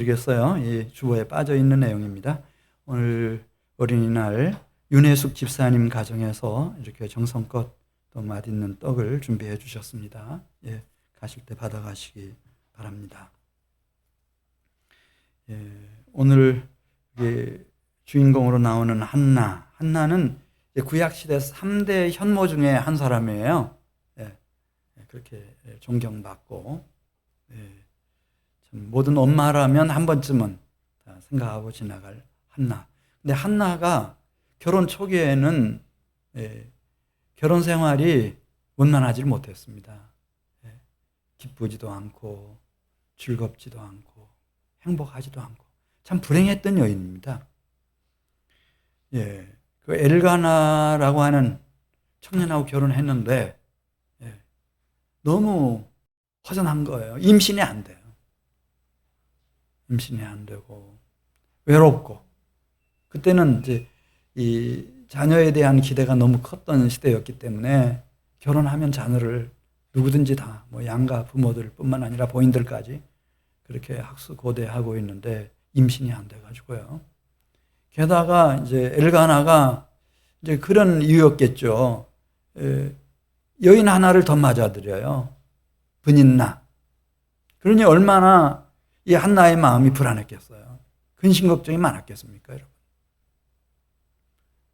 드리겠어요. 이 주보에 빠져 있는 내용입니다. 오늘 어린이날 윤혜숙 집사님 가정에서 이렇게 정성껏 또 맛있는 떡을 준비해 주셨습니다. 예, 가실 때 받아가시기 바랍니다. 예, 오늘 주인공으로 나오는 한나는 구약시대 3대 현모 중에 한 사람이에요. 예, 그렇게 존경받고, 예, 참 모든 엄마라면 한 번쯤은 생각하고 지나갈 한나. 근데 한나가 결혼 초기에는 결혼 생활이 원만하지 못했습니다. 기쁘지도 않고 즐겁지도 않고 행복하지도 않고 참 불행했던 여인입니다. 예, 그 엘가나라고 하는 청년하고 결혼했는데 너무 허전한 거예요. 임신이 안 돼요. 임신이 안 되고 외롭고, 그때는 이제 이 자녀에 대한 기대가 너무 컸던 시대였기 때문에 결혼하면 자녀를 누구든지 다 뭐 양가 부모들 뿐만 아니라 본인들까지 그렇게 학수고대하고 있는데 임신이 안 돼가지고요. 게다가 이제 엘가나가 이제 그런 이유였겠죠. 여인 하나를 더 맞아들여요. 분인나. 그러니 얼마나 이 한나의 마음이 불안했겠어요. 근심 걱정이 많았겠습니까, 여러분?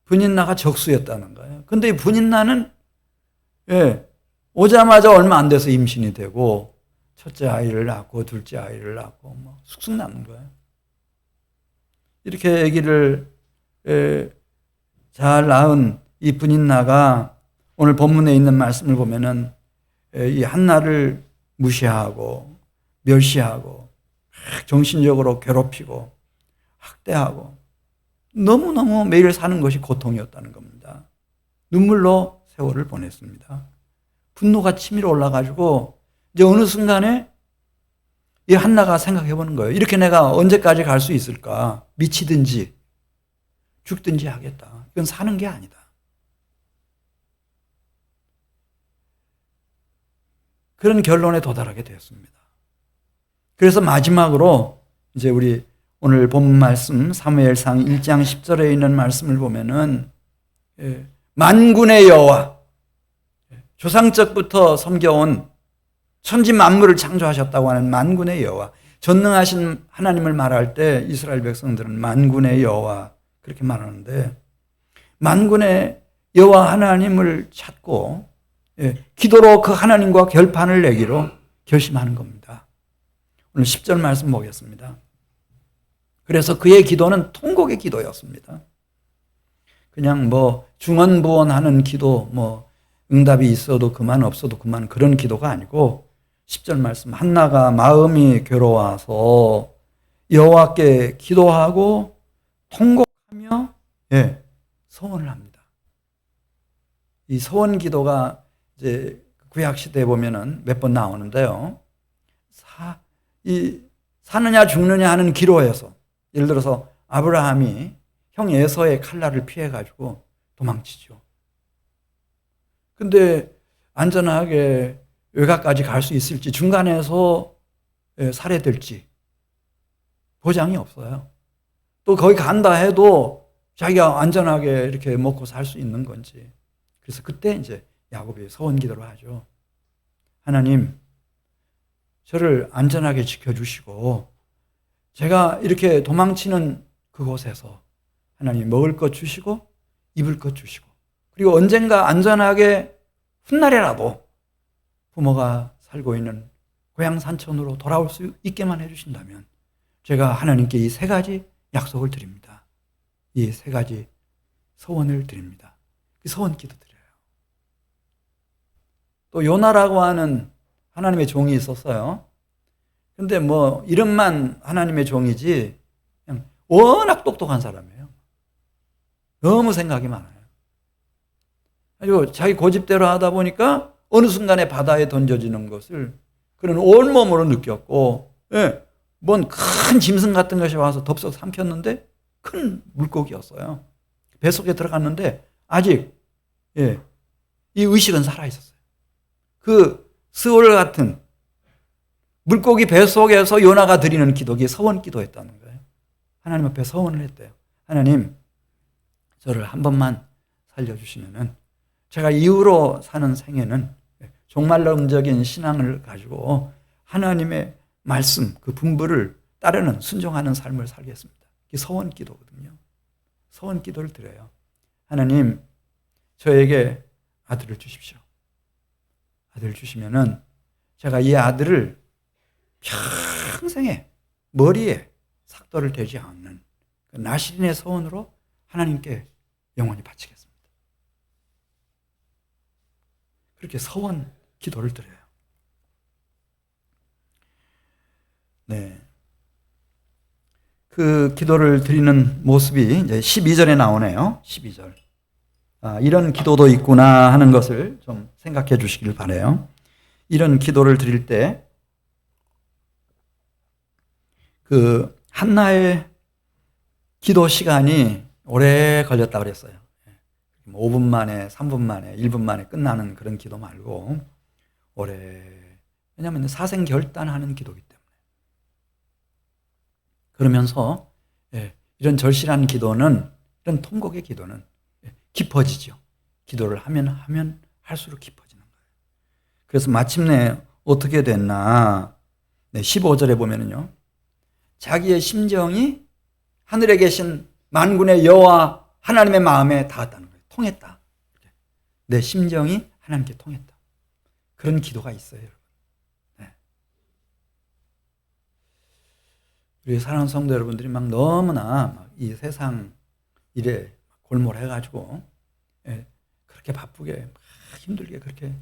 분인나가 적수였다는 거예요. 근데 이 분인나는 오자마자 얼마 안 돼서 임신이 되고 첫째 아이를 낳고 둘째 아이를 낳고 뭐 쑥쑥 낳는 거예요. 이렇게 아기를 잘 낳은 이 분인나가 오늘 본문에 있는 말씀을 보면은 이 한나를 무시하고 멸시하고 정신적으로 괴롭히고 학대하고 너무너무 매일 사는 것이 고통이었다는 겁니다. 눈물로 세월을 보냈습니다. 분노가 치밀어 올라가지고 이제 어느 순간에 이 한나가 생각해 보는 거예요. 이렇게 내가 언제까지 갈 수 있을까? 미치든지 죽든지 하겠다. 이건 사는 게 아니다. 그런 결론에 도달하게 되었습니다. 그래서 마지막으로 이제 우리 오늘 본문 말씀 사무엘상 1장 10절에 있는 말씀을 보면은 만군의 여호와, 조상적부터 섬겨온 천지 만물을 창조하셨다고 하는 만군의 여호와, 전능하신 하나님을 말할 때 이스라엘 백성들은 만군의 여호와 그렇게 말하는데, 만군의 여호와 하나님을 찾고 기도로 그 하나님과 결판을 내기로 결심하는 겁니다. 오늘 10절 말씀 보겠습니다. 그래서 그의 기도는 통곡의 기도였습니다. 그냥 뭐 중언부언하는 기도, 뭐 응답이 있어도 그만 없어도 그만 그런 기도가 아니고 10절 말씀, 한나가 마음이 괴로워서 여호와께 기도하고 통곡하며 서원을 합니다. 이 서원 기도가 이제 구약 시대에 보면은 몇 번 나오는데요. 사느냐 죽느냐 하는 기로에서, 예를 들어서 아브라함이 형 에서의 칼날을 피해가지고 도망치죠. 근데 안전하게 외가까지 갈 수 있을지, 중간에서 살해될지 보장이 없어요. 또 거기 간다 해도 자기가 안전하게 이렇게 먹고 살 수 있는 건지. 그래서 그때 이제 야곱이 서원 기도를 하죠. 하나님, 저를 안전하게 지켜주시고 제가 이렇게 도망치는 그곳에서 하나님 먹을 것 주시고 입을 것 주시고, 그리고 언젠가 안전하게 훗날에라도 부모가 살고 있는 고향 산천으로 돌아올 수 있게만 해주신다면 제가 하나님께 이 세 가지 약속을 드립니다. 이 세 가지 서원을 드립니다. 그 서원 기도 드려요. 또 요나라고 하는 하나님의 종이 있었어요. 근데 뭐 이름만 하나님의 종이지 그냥 워낙 똑똑한 사람이에요. 너무 생각이 많아요. 그리고 자기 고집대로 하다 보니까 어느 순간에 바다에 던져지는 것을 그는 온몸으로 느꼈고, 뭔 큰 짐승 같은 것이 와서 덥석 삼켰는데 큰 물고기였어요. 뱃속에 들어갔는데 아직 이 의식은 살아있었어요. 그 스올 같은 물고기 뱃속에서 요나가 드리는 기도가 서원 기도였다는 거예요. 하나님 앞에 서원을 했대요. 하나님, 저를 한 번만 살려주시면은 제가 이후로 사는 생애는 종말론적인 신앙을 가지고 하나님의 말씀, 그 분부를 따르는 순종하는 삶을 살겠습니다. 이게 서원 기도거든요. 서원 기도를 드려요. 하나님, 저에게 아들을 주십시오. 아들을 주시면은 제가 이 아들을 평생에 머리에 삭도를 대지 않는 그 나실인의 서원으로 하나님께 영원히 바치겠습니다. 그렇게 서원 기도를 드려요. 네. 그 기도를 드리는 모습이 이제 12절에 나오네요. 12절. 이런 기도도 있구나 하는 것을 좀 생각해 주시길 바라요. 이런 기도를 드릴 때 그 한나의 기도 시간이 오래 걸렸다 그랬어요. 5분 만에, 3분 만에, 1분 만에 끝나는 그런 기도 말고 오래. 왜냐하면 사생 결단하는 기도이기 때문에. 그러면서 이런 절실한 기도는, 이런 통곡의 기도는 깊어지죠. 기도를 하면 할수록 깊어지는 거예요. 그래서 마침내 어떻게 됐나? 15절에 보면은요, 자기의 심정이 하늘에 계신 만군의 여호와 하나님의 마음에 닿았다는 거예요. 통했다. 내 심정이 하나님께 통했다. 그런 기도가 있어요, 여러분. 네. 우리 사랑하는 성도 여러분들이 막 너무나 이 세상 일에 골몰해가지고 그렇게 바쁘게 힘들게 그렇게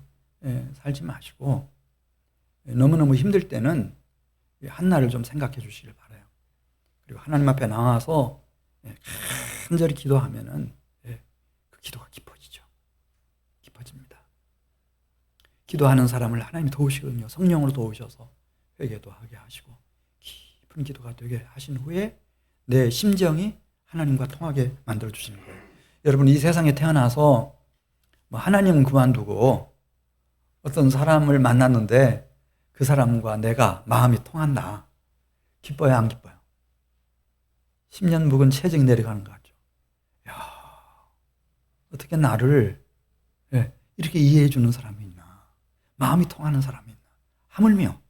살지 마시고, 너무너무 힘들 때는 한나를 좀 생각해 주시길 바라요. 그리고 하나님 앞에 나와서 간절히 기도하면은 그 기도가 깊어지죠. 깊어집니다. 기도하는 사람을 하나님이 도우시거든요. 성령으로 도우셔서 회개도 하게 하시고 깊은 기도가 되게 하신 후에 내 심정이 하나님과 통하게 만들어 주시는 거예요. 여러분, 이 세상에 태어나서 하나님은 그만두고 어떤 사람을 만났는데 그 사람과 내가 마음이 통한다. 기뻐요, 안 기뻐요? 10년 묵은 채찍 내려가는 것 같죠. 야, 어떻게 나를 이렇게 이해해 주는 사람이 있나? 마음이 통하는 사람이 있나? 하물며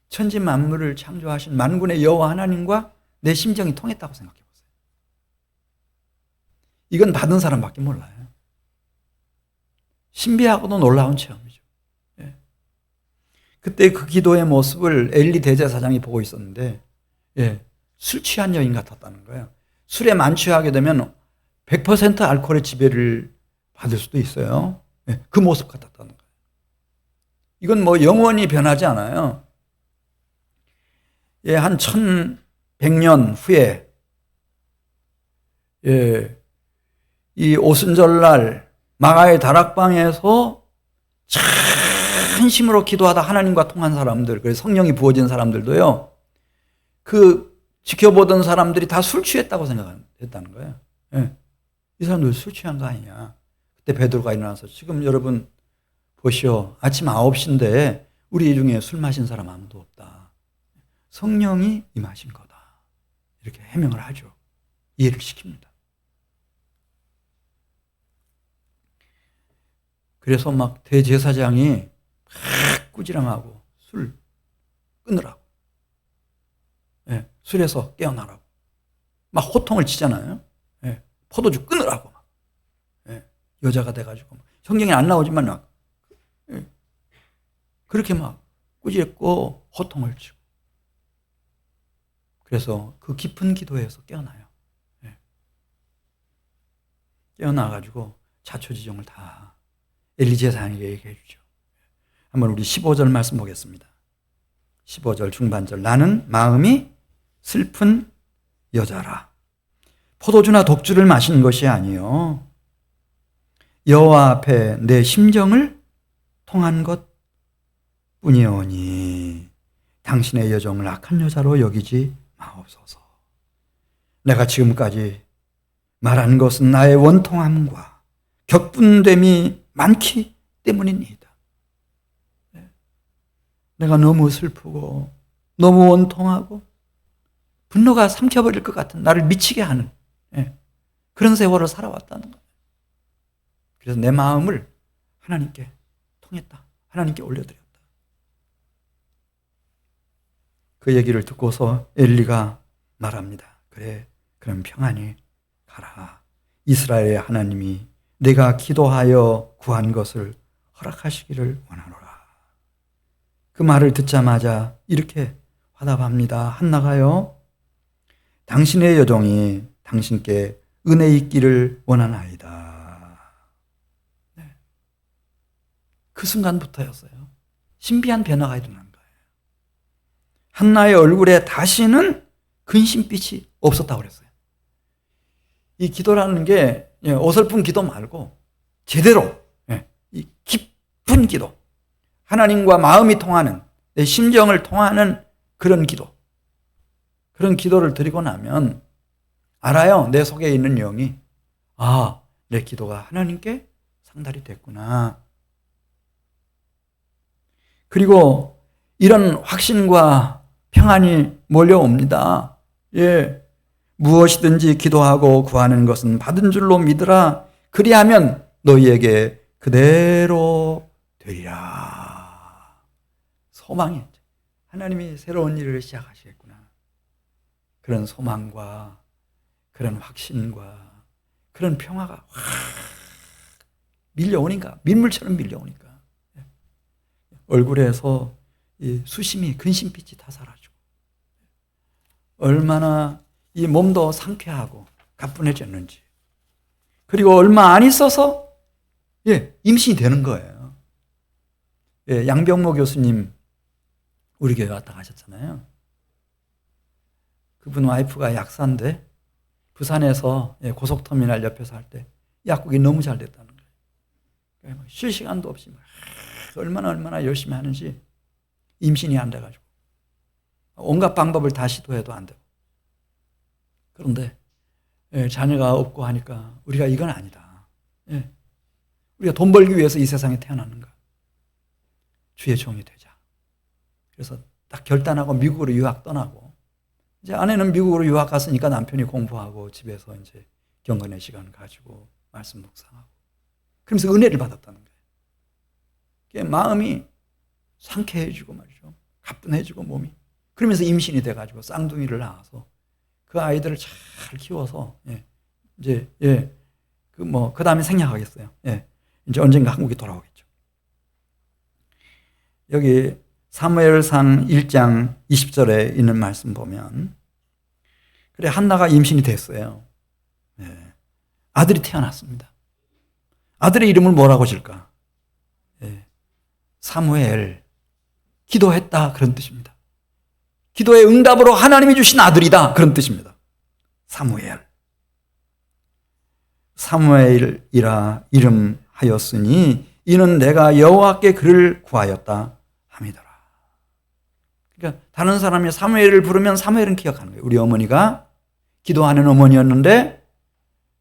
천지 만물을 창조하신 만군의 여호와 하나님과 내 심정이 통했다고 생각해 보세요. 이건 받은 사람밖에 몰라요. 신비하고도 놀라운 체험이죠. 그때 그 기도의 모습을 엘리 대제사장이 보고 있었는데, 술 취한 여인 같았다는 거예요. 술에 만취하게 되면 100% 알코올의 지배를 받을 수도 있어요. 그 모습 같았다는 거예요. 이건 영원히 변하지 않아요. 한 1100년 후에 이 오순절날 마가의 다락방에서 진심으로 기도하다 하나님과 통한 사람들, 그래서 성령이 부어진 사람들도요, 그 지켜보던 사람들이 다 술 취했다고 생각했다는 거예요. 이 사람들 술 취한 거 아니냐. 그때 베드로가 일어나서, 지금 여러분 보시오, 아침 9시인데 우리 중에 술 마신 사람 아무도 없다. 성령이 임하신 거다. 이렇게 해명을 하죠. 이해를 시킵니다. 그래서 막 대제사장이 막 꾸지람하고 술 끊으라고, 술에서 깨어나라고 막 호통을 치잖아요. 포도주 끊으라고 막. 여자가 돼가지고 성경에 안 나오지만 막 그렇게 막 꾸짖고 호통을 치고. 그래서 그 깊은 기도에서 깨어나요. 깨어나가지고 자초지종을 다 엘리 제사장에게 얘기해 주죠. 한번 우리 15절 말씀 보겠습니다. 15절 중반절. 나는 마음이 슬픈 여자라. 포도주나 독주를 마신 것이 아니요 여호와 앞에 내 심정을 통한 것 뿐이오니 당신의 여종을 악한 여자로 여기지 마옵소서. 내가 지금까지 말한 것은 나의 원통함과 격분됨이 많기 때문입니다. 내가 너무 슬프고 너무 원통하고 분노가 삼켜버릴 것 같은, 나를 미치게 하는 그런 세월을 살아왔다는 거예요. 그래서 내 마음을 하나님께 통했다. 하나님께 올려드렸다. 그 얘기를 듣고서 엘리가 말합니다. 그래, 그럼 평안히 가라. 이스라엘의 하나님이 내가 기도하여 구한 것을 허락하시기를 원하노라. 그 말을 듣자마자 이렇게 화답합니다. 한나가요, 당신의 여종이 당신께 은혜 있기를 원하나이다. 네. 그 순간부터였어요. 신비한 변화가 일어난 거예요. 한나의 얼굴에 다시는 근심빛이 없었다고 그랬어요. 이 기도라는 게 어설픈 기도 말고 제대로 이 깊은 기도, 하나님과 마음이 통하는, 내 심정을 통하는 그런 기도, 그런 기도를 드리고 나면 알아요. 내 속에 있는 영이, 아, 내 기도가 하나님께 상달이 됐구나. 그리고 이런 확신과 평안이 몰려옵니다. 무엇이든지 기도하고 구하는 것은 받은 줄로 믿으라. 그리하면 너희에게 그대로 되리라. 소망이, 하나님이 새로운 일을 시작하시겠구나. 그런 소망과 그런 확신과 그런 평화가 확 밀려오니까, 민물처럼 밀려오니까 얼굴에서 이 수심이, 근심빛이 다 사라지고 얼마나 이 몸도 상쾌하고 가뿐해졌는지, 그리고 얼마 안 있어서 임신이 되는 거예요. 양병모 교수님 우리 교회 왔다 가셨잖아요. 그분 와이프가 약사인데 부산에서 고속터미널 옆에서 할 때 약국이 너무 잘 됐다는 거예요. 쉴 시간도 없이 얼마나 열심히 하는지 임신이 안 돼가지고 온갖 방법을 다 시도해도 안 되고, 그런데 자녀가 없고 하니까 우리가 이건 아니다. 우리가 돈 벌기 위해서 이 세상에 태어났는가? 주의 종이 되자. 그래서 딱 결단하고 미국으로 유학 떠나고, 이제 아내는 미국으로 유학 갔으니까 남편이 공부하고 집에서 이제 경건의 시간 가지고 말씀 묵상하고, 그러면서 은혜를 받았다는 거예요. 마음이 상쾌해지고 말이죠. 가뿐해지고 몸이. 그러면서 임신이 돼가지고 쌍둥이를 낳아서 그 아이들을 잘 키워서 이제 그 다음에 생략하겠어요. 이제 언젠가 한국에 돌아오겠죠. 여기 사무엘상 1장 20절에 있는 말씀 보면, 그래, 한나가 임신이 됐어요. 아들이 태어났습니다. 아들의 이름을 뭐라고 질까? 사무엘, 기도했다, 그런 뜻입니다. 기도의 응답으로 하나님이 주신 아들이다, 그런 뜻입니다. 사무엘. 사무엘이라 이름하였으니 이는 내가 여호와께 그를 구하였다 함이더라. 그러니까 다른 사람이 사무엘을 부르면 사무엘은 기억하는 거예요. 우리 어머니가 기도하는 어머니였는데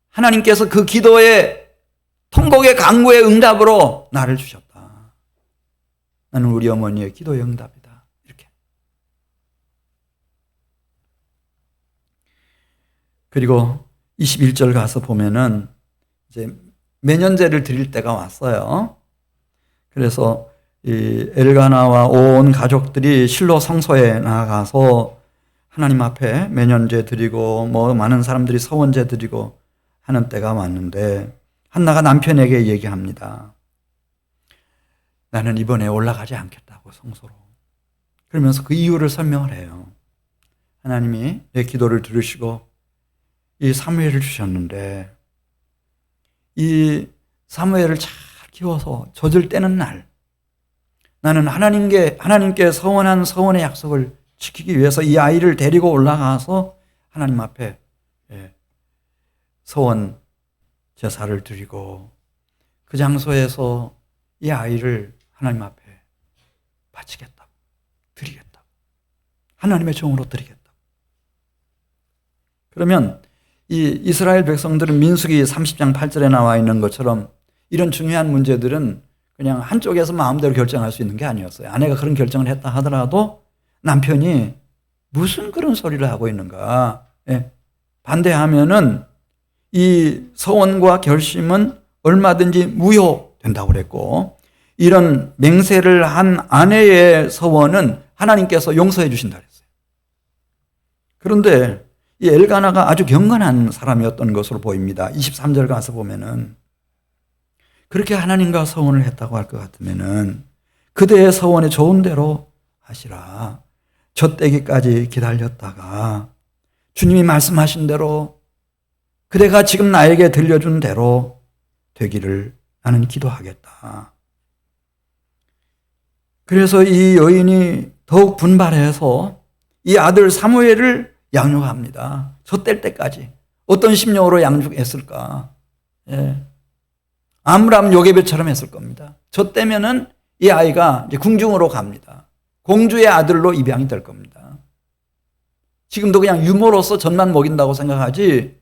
하나님께서 그 기도의 통곡의 간구의 응답으로 나를 주셨다. 나는 우리 어머니의 기도의 응답이다. 이렇게. 그리고 21절 가서 보면은 이제 매년제를 드릴 때가 왔어요. 그래서 이 엘가나와 온 가족들이 실로 성소에 나가서 하나님 앞에 매년제 드리고 많은 사람들이 서원제 드리고 하는 때가 왔는데, 한나가 남편에게 얘기합니다. 나는 이번에 올라가지 않겠다고, 성소로. 그러면서 그 이유를 설명을 해요. 하나님이 내 기도를 들으시고 이 사무엘을 주셨는데, 이 사무엘을 잘 키워서 젖을 떼는 날, 나는 하나님께 서원한 서원의 약속을 지키기 위해서 이 아이를 데리고 올라가서 하나님 앞에 서원 제사를 드리고 그 장소에서 이 아이를 하나님 앞에 바치겠다고, 드리겠다고, 하나님의 종으로 드리겠다고. 그러면 이 이스라엘 백성들은 민수기 30장 8절에 나와 있는 것처럼 이런 중요한 문제들은 그냥 한쪽에서 마음대로 결정할 수 있는 게 아니었어요. 아내가 그런 결정을 했다 하더라도 남편이 무슨 그런 소리를 하고 있는가. 예. 반대하면은 이 서원과 결심은 얼마든지 무효된다고 그랬고, 이런 맹세를 한 아내의 서원은 하나님께서 용서해 주신다 그랬어요. 그런데 이 엘가나가 아주 경건한 사람이었던 것으로 보입니다. 23절 가서 보면은 그렇게 하나님과 서원을 했다고 할 것 같으면은 그대의 서원에 좋은 대로 하시라. 젖대기까지 기다렸다가 주님이 말씀하신 대로 그대가 지금 나에게 들려준 대로 되기를 나는 기도하겠다. 그래서 이 여인이 더욱 분발해서 이 아들 사무엘을 양육합니다. 젖될 때까지. 어떤 심령으로 양육했을까? 예. 아므람 요게벳처럼 했을 겁니다. 젖되면은 이 아이가 이제 궁중으로 갑니다. 공주의 아들로 입양이 될 겁니다. 지금도 그냥 유모로서 젖만 먹인다고 생각하지,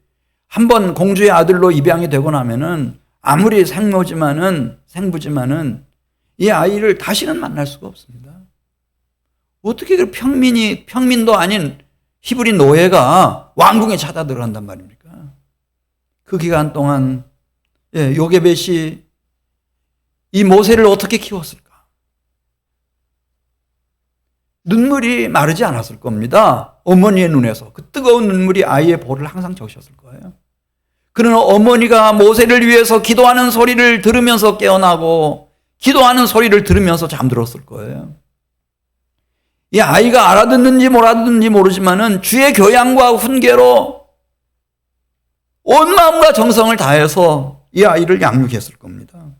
한번 공주의 아들로 입양이 되고 나면은 아무리 생부지만은 이 아이를 다시는 만날 수가 없습니다. 어떻게 그 평민도 아닌 히브리 노예가 왕궁에 찾아 들어간단 말입니까? 그 기간 동안 요게벳이 이 모세를 어떻게 키웠을까? 눈물이 마르지 않았을 겁니다. 어머니의 눈에서 그 뜨거운 눈물이 아이의 볼을 항상 적셨을 거예요. 그러나 어머니가 모세를 위해서 기도하는 소리를 들으면서 깨어나고 기도하는 소리를 들으면서 잠들었을 거예요. 이 아이가 알아듣는지 못 알아듣는지 모르지만은 주의 교양과 훈계로 온 마음과 정성을 다해서 이 아이를 양육했을 겁니다.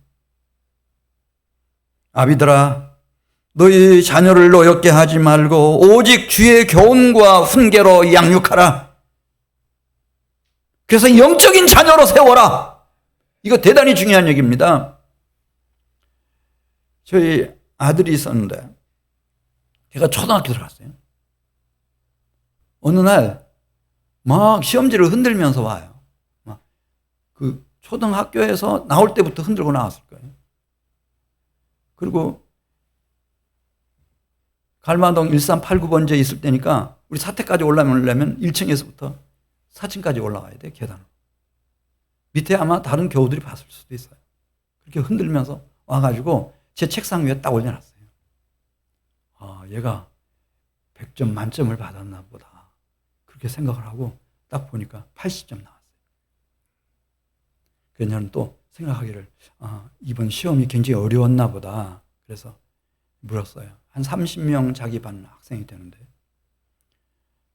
아비들아, 너희 자녀를 노엽게 하지 말고 오직 주의 교훈과 훈계로 양육하라. 그래서 영적인 자녀로 세워라. 이거 대단히 중요한 얘기입니다. 저희 아들이 있었는데 걔가 초등학교 들어갔어요. 어느 날 막 시험지를 흔들면서 와요. 막 그 초등학교에서 나올 때부터 흔들고 나왔을 거예요. 그리고 갈마동 1389번지에 있을 때니까 우리 사택까지 올라오려면 1층에서부터 4층까지 올라가야 돼, 계단으로. 밑에 아마 다른 교우들이 봤을 수도 있어요. 그렇게 흔들면서 와가지고 제 책상 위에 딱 올려놨어요. 아, 얘가 100점 만점을 받았나 보다. 그렇게 생각을 하고 딱 보니까 80점 나왔어요. 그래서 저는 또 생각하기를, 이번 시험이 굉장히 어려웠나 보다. 그래서 물었어요. 한 30명 자기 반 학생이 되는데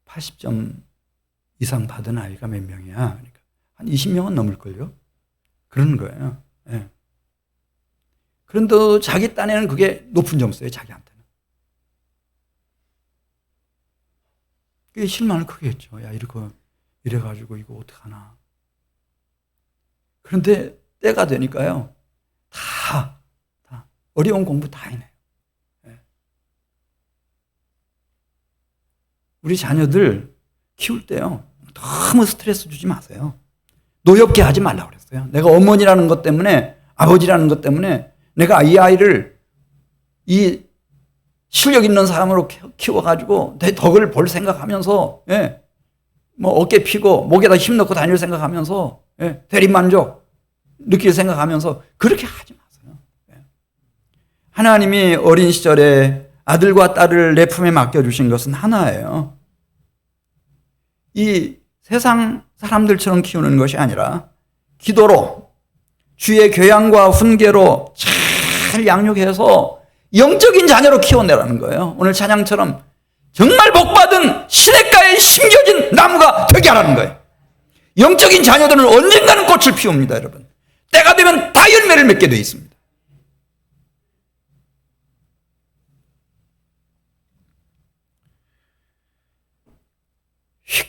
80점 이상 받은 아이가 몇 명이야? 그러니까 한 20명은 넘을걸요? 그러는 거예요. 네. 그런데도 자기 딴에는 그게 높은 점수예요, 자기한테는. 그게 실망을 크게 했죠. 야, 이래가지고 이거 어떡하나. 그런데 때가 되니까요, 다 어려운 공부 다 해내요. 네. 우리 자녀들 키울 때요, 너무 스트레스 주지 마세요. 노엽게 하지 말라고 그랬어요. 내가 어머니라는 것 때문에, 아버지라는 것 때문에 내가 이 아이를 이 실력 있는 사람으로 키워가지고 내 덕을 볼 생각하면서, 뭐 어깨 피고 목에다 힘 넣고 다닐 생각하면서, 대리만족 느낄 생각하면서 그렇게 하지 마세요. 하나님이 어린 시절에 아들과 딸을 내 품에 맡겨주신 것은 하나예요. 이 세상 사람들처럼 키우는 것이 아니라 기도로 주의 교양과 훈계로 잘 양육해서 영적인 자녀로 키워내라는 거예요. 오늘 찬양처럼 정말 복받은 시냇가에 심겨진 나무가 되게 하라는 거예요. 영적인 자녀들은 언젠가는 꽃을 피웁니다, 여러분. 때가 되면 다 열매를 맺게 되어 있습니다.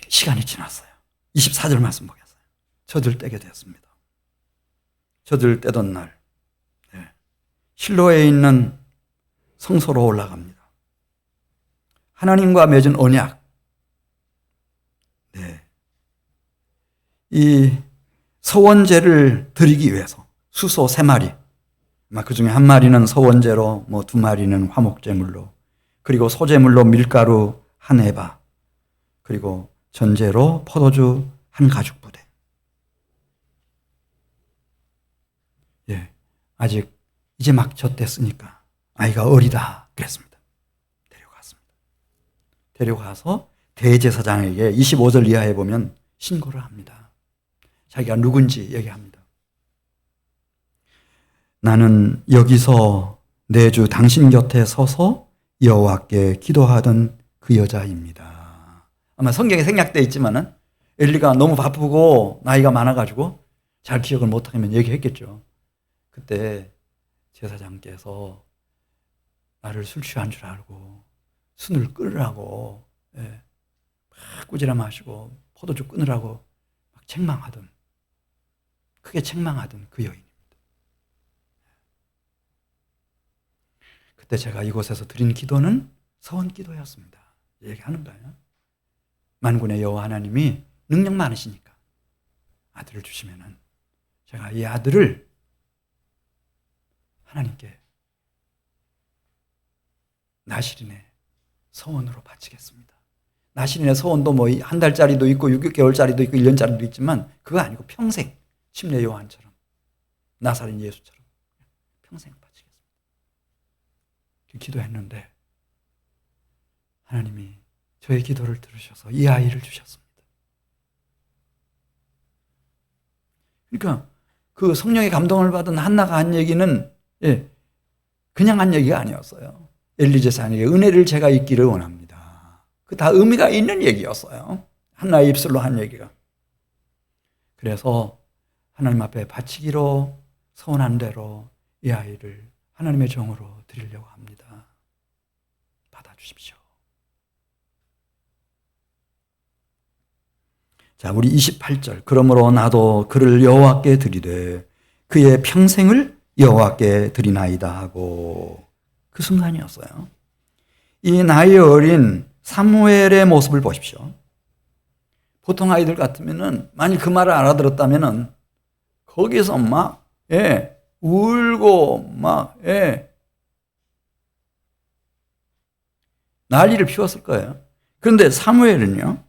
시간이 지났어요. 24절 말씀 보겠어요. 젖을 떼게 되었습니다. 젖을 떼던 날, 실로에 있는 성소로 올라갑니다. 하나님과 맺은 언약. 이 서원제를 드리기 위해서 수소 3마리, 그 중에 한 마리는 서원제로, 2마리는 화목제물로, 그리고 소재물로 밀가루 한 에바, 그리고 전제로 포도주 한 가죽 부대. 예, 아직 이제 막 젖됐으니까 아이가 어리다 그랬습니다. 데려갔습니다. 데려가서 대제사장에게 25절 이하에 보면 신고를 합니다. 자기가 누군지 얘기합니다. 나는 여기서 내 주 당신 곁에 서서 여호와께 기도하던 그 여자입니다. 아마 성경에 생략되어 있지만은 엘리가 너무 바쁘고 나이가 많아가지고 잘 기억을 못하면 얘기했겠죠. 그때 제사장께서 나를 술 취한 줄 알고 술을 끊으라고 막 꾸지람 하시고 포도주 끊으라고 막 책망하던, 크게 책망하던 그 여인입니다. 그때 제가 이곳에서 드린 기도는 서원 기도였습니다. 얘기하는 거예요. 만군의 여호와 하나님이 능력 많으시니까 아들을 주시면은 제가 이 아들을 하나님께 나실인의 서원으로 바치겠습니다. 나실인의 서원도 뭐 한 달짜리도 있고 6개월짜리도 있고 1년짜리도 있지만 그거 아니고 평생 침례 요한처럼 나사렛 예수처럼 평생 바치겠습니다. 기도했는데 하나님이 저의 기도를 들으셔서 이 아이를 주셨습니다. 그러니까 그 성령의 감동을 받은 한나가 한 얘기는 그냥 한 얘기가 아니었어요. 엘리 제사장에게 은혜를 제가 잊기를 원합니다. 그 다 의미가 있는 얘기였어요. 한나의 입술로 한 얘기가. 그래서 하나님 앞에 바치기로 서원한 대로 이 아이를 하나님의 종으로 드리려고 합니다. 받아주십시오. 자, 우리 28절. 그러므로 나도 그를 여호와께 드리되 그의 평생을 여호와께 드리나이다 하고 그 순간이었어요. 이 나이 어린 사무엘의 모습을 보십시오. 보통 아이들 같으면은 만일 그 말을 알아들었다면은 거기서 막 울고 막 난리를 피웠을 거예요. 그런데 사무엘은요,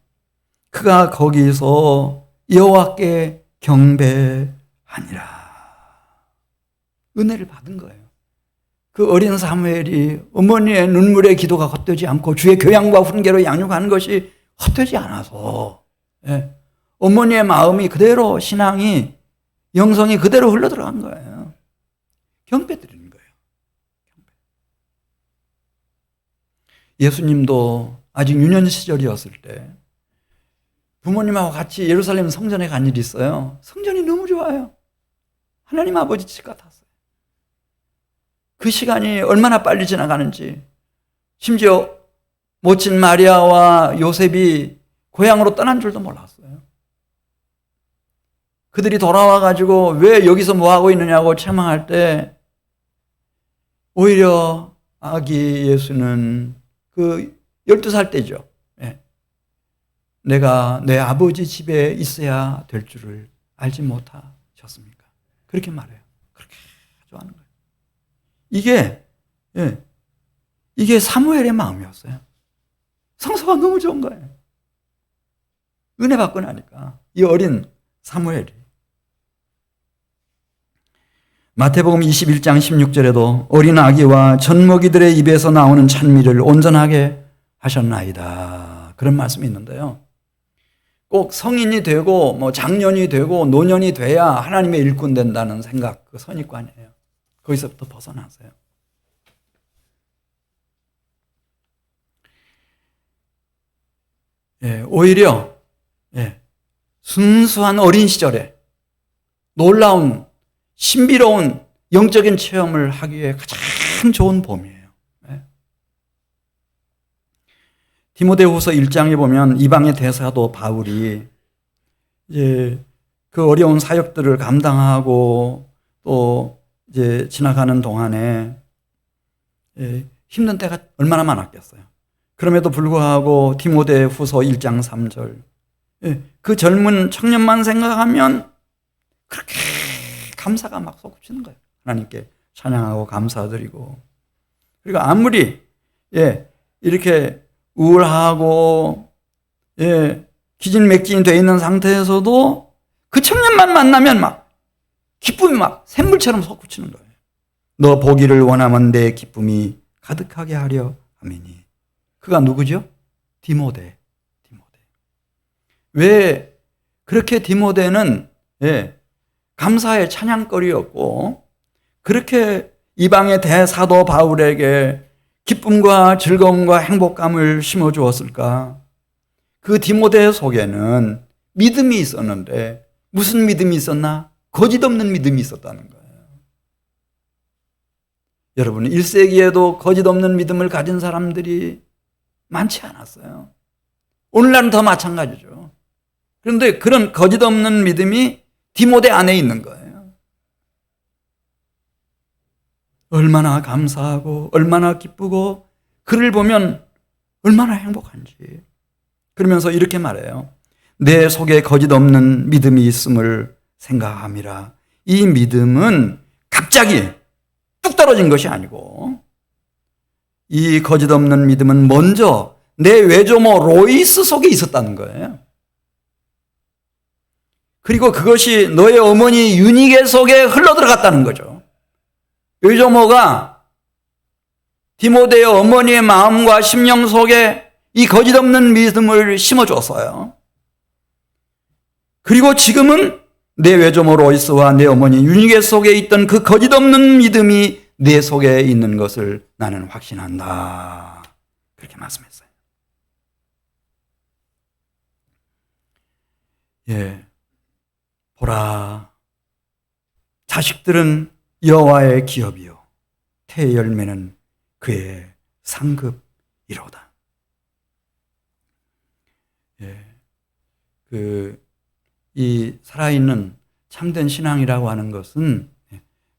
그가 거기서 여호와께 경배하니라. 은혜를 받은 거예요. 그 어린 사무엘이 어머니의 눈물의 기도가 헛되지 않고 주의 교양과 훈계로 양육하는 것이 헛되지 않아서 어머니의 마음이 그대로, 신앙이, 영성이 그대로 흘러들어간 거예요. 경배 드리는 거예요. 경배. 예수님도 아직 유년 시절이었을 때 부모님하고 같이 예루살렘 성전에 간 일이 있어요. 성전이 너무 좋아요. 하나님 아버지 집 같았어요. 그 시간이 얼마나 빨리 지나가는지, 심지어 모친 마리아와 요셉이 고향으로 떠난 줄도 몰랐어요. 그들이 돌아와가지고 왜 여기서 뭐하고 있느냐고 책망할 때 오히려 아기 예수는 그 12살 때죠. 내가 내 아버지 집에 있어야 될 줄을 알지 못하셨습니까? 그렇게 말해요. 그렇게 좋아하는 거예요. 이게 사무엘의 마음이었어요. 성서가 너무 좋은 거예요. 은혜 받고 나니까 이 어린 사무엘이. 마태복음 21장 16절에도 어린 아기와 젖먹이들의 입에서 나오는 찬미를 온전하게 하셨나이다. 그런 말씀이 있는데요. 꼭 성인이 되고 뭐 장년이 되고 노년이 돼야 하나님의 일꾼 된다는 생각, 그 선입관이에요. 거기서부터 벗어나세요. 오히려 순수한 어린 시절에 놀라운 신비로운 영적인 체험을 하기 위해 가장 좋은 봄이에요. 디모데후서 1장에 보면 이방의 대사도 바울이 이제 그 어려운 사역들을 감당하고 또 이제 지나가는 동안에 힘든 때가 얼마나 많았겠어요. 그럼에도 불구하고 디모데후서 1장 3절 그 젊은 청년만 생각하면 그렇게 감사가 막 솟구치는 거예요. 하나님께 찬양하고 감사드리고, 그리고 아무리 이렇게 우울하고 기진맥진이 되어 있는 상태에서도 그 청년만 만나면 막 기쁨이 막 샘물처럼 솟구치는 거예요. 너 보기를 원하면 내 기쁨이 가득하게 하려 함이니. 그가 누구죠? 디모데. 왜 그렇게 디모데는 감사의 찬양거리였고 그렇게 이방의 대사도 바울에게 기쁨과 즐거움과 행복감을 심어주었을까? 그 디모데 속에는 믿음이 있었는데 무슨 믿음이 있었나? 거짓 없는 믿음이 있었다는 거예요. 여러분 1세기에도 거짓 없는 믿음을 가진 사람들이 많지 않았어요. 오늘날은 더 마찬가지죠. 그런데 그런 거짓 없는 믿음이 디모데 안에 있는 거예요. 얼마나 감사하고 얼마나 기쁘고 그를 보면 얼마나 행복한지. 그러면서 이렇게 말해요. 내 속에 거짓 없는 믿음이 있음을 생각함이라. 이 믿음은 갑자기 뚝 떨어진 것이 아니고 이 거짓 없는 믿음은 먼저 내 외조모 로이스 속에 있었다는 거예요. 그리고 그것이 너의 어머니 유니게 속에 흘러들어갔다는 거죠. 외조모가 디모데의 어머니의 마음과 심령 속에 이 거짓 없는 믿음을 심어줬어요. 그리고 지금은 내 외조모 로이스와 내 어머니 유니게 속에 있던 그 거짓 없는 믿음이 내 속에 있는 것을 나는 확신한다. 그렇게 말씀했어요. 보라, 자식들은 여호와의 기업이요 태의 열매는 그의 상급이로다. 이 살아있는 참된 신앙이라고 하는 것은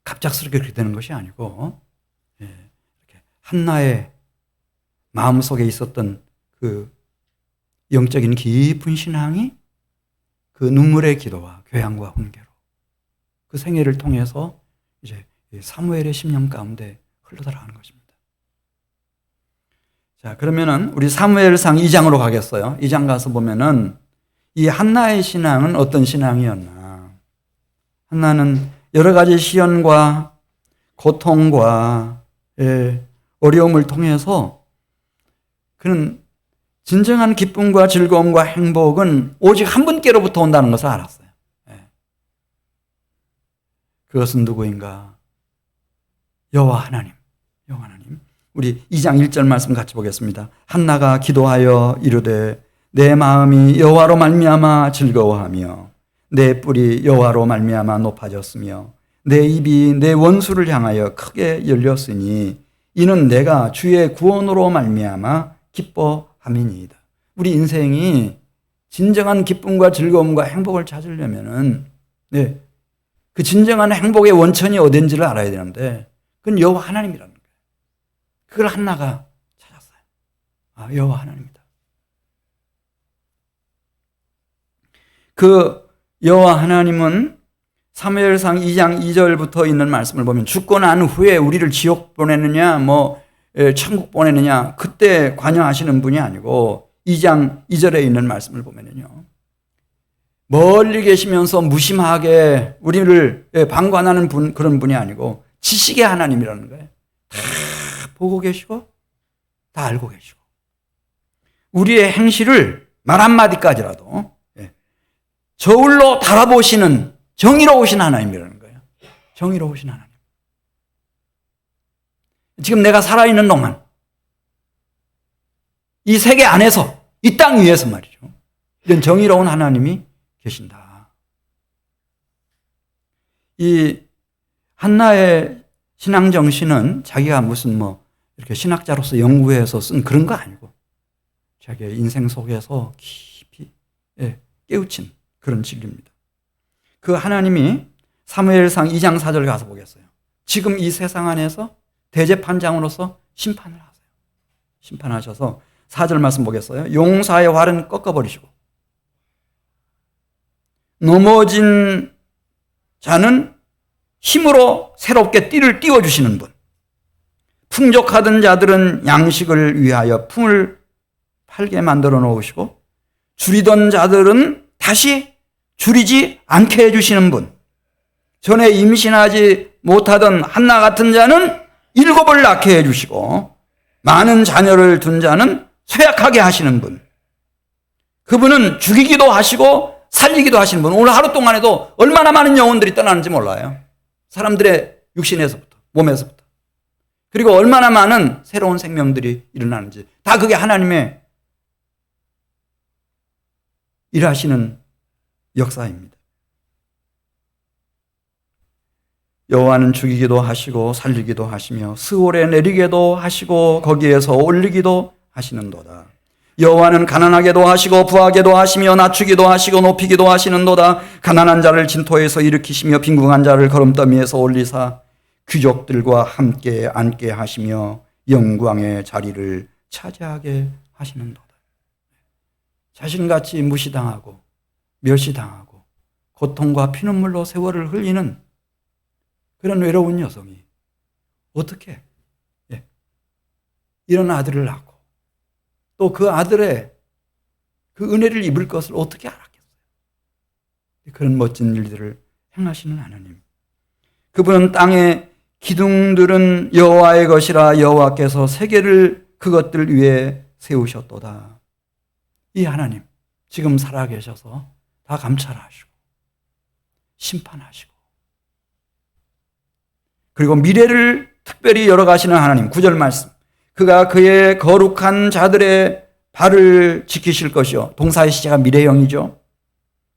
갑작스럽게 그렇게 되는 것이 아니고 이렇게 한나의 마음속에 있었던 그 영적인 깊은 신앙이 그 눈물의 기도와 교양과 훈계로 그 생애를 통해서 이제 사무엘의 심령 가운데 흘러들어가는 것입니다. 자, 그러면은 우리 사무엘상 2장으로 가겠어요. 2장 가서 보면은 이 한나의 신앙은 어떤 신앙이었나? 한나는 여러 가지 시련과 고통과 어려움을 통해서 그는 진정한 기쁨과 즐거움과 행복은 오직 한 분께로부터 온다는 것을 알았어요. 그것은 누구인가? 여호와 하나님. 여호와 하나님. 우리 2장 1절 말씀 같이 보겠습니다. 한나가 기도하여 이르되 내 마음이 여호와로 말미암아 즐거워하며 내 뿔이 여호와로 말미암아 높아졌으며 내 입이 내 원수를 향하여 크게 열렸으니 이는 내가 주의 구원으로 말미암아 기뻐함이니이다. 우리 인생이 진정한 기쁨과 즐거움과 행복을 찾으려면은 그 진정한 행복의 원천이 어딘지를 알아야 되는데 그건 여호와 하나님이라는 거예요. 그걸 한나가 찾았어요. 여호와 하나님이다. 그 여호와 하나님은 사무엘상 2장 2절부터 있는 말씀을 보면 죽고 난 후에 우리를 지옥 보내느냐 천국 보내느냐 그때 관여하시는 분이 아니고 2장 2절에 있는 말씀을 보면요. 멀리 계시면서 무심하게 우리를 방관하는 그런 분이 아니고 지식의 하나님이라는 거예요. 다 보고 계시고 다 알고 계시고 우리의 행실을 말 한마디까지라도 저울로 달아보시는 정의로우신 하나님이라는 거예요. 정의로우신 하나님. 지금 내가 살아있는 동안 이 세계 안에서 이 땅 위에서 말이죠. 이런 정의로운 하나님이 계신다. 이 한나의 신앙 정신은 자기가 무슨 이렇게 신학자로서 연구해서 쓴 그런 거 아니고 자기의 인생 속에서 깊이 깨우친 그런 진리입니다. 그 하나님이 사무엘상 2장 4절 가서 보겠어요. 지금 이 세상 안에서 대제판장으로서 심판을 하세요. 심판하셔서 4절 말씀 보겠어요. 용사의 활은 꺾어버리시고 넘어진 자는 힘으로 새롭게 띠를 띄워주시는 분, 풍족하던 자들은 양식을 위하여 품을 팔게 만들어 놓으시고 줄이던 자들은 다시 줄이지 않게 해주시는 분. 전에 임신하지 못하던 한나 같은 자는 7을 낳게 해주시고 많은 자녀를 둔 자는 쇠약하게 하시는 분. 그분은 죽이기도 하시고 살리기도 하시는 분. 오늘 하루 동안에도 얼마나 많은 영혼들이 떠나는지 몰라요. 사람들의 육신에서부터, 몸에서부터. 그리고 얼마나 많은 새로운 생명들이 일어나는지. 다 그게 하나님의 일하시는 역사입니다. 여호와는 죽이기도 하시고 살리기도 하시며 스올에 내리게도 하시고 거기에서 올리기도 하시는도다. 여호와는 가난하게도 하시고 부하게도 하시며 낮추기도 하시고 높이기도 하시는도다. 가난한 자를 진토에서 일으키시며 빈궁한 자를 거름더미에서 올리사 귀족들과 함께 앉게 하시며 영광의 자리를 차지하게 하시는도다. 자신같이 무시당하고 멸시당하고 고통과 피눈물로 세월을 흘리는 그런 외로운 여성이 어떻게 이런 아들을 낳고 또 그 아들의 그 은혜를 입을 것을 어떻게 알았겠어요? 그런 멋진 일들을 행하시는 하나님. 그분은 땅의 기둥들은 여호와의 것이라 여호와께서 세계를 그것들 위에 세우셨도다. 이 하나님 지금 살아계셔서 다 감찰하시고 심판하시고 그리고 미래를 특별히 열어가시는 하나님. 9절 말씀. 그가 그의 거룩한 자들의 발을 지키실 것이요. 동사의 시제가 미래형이죠.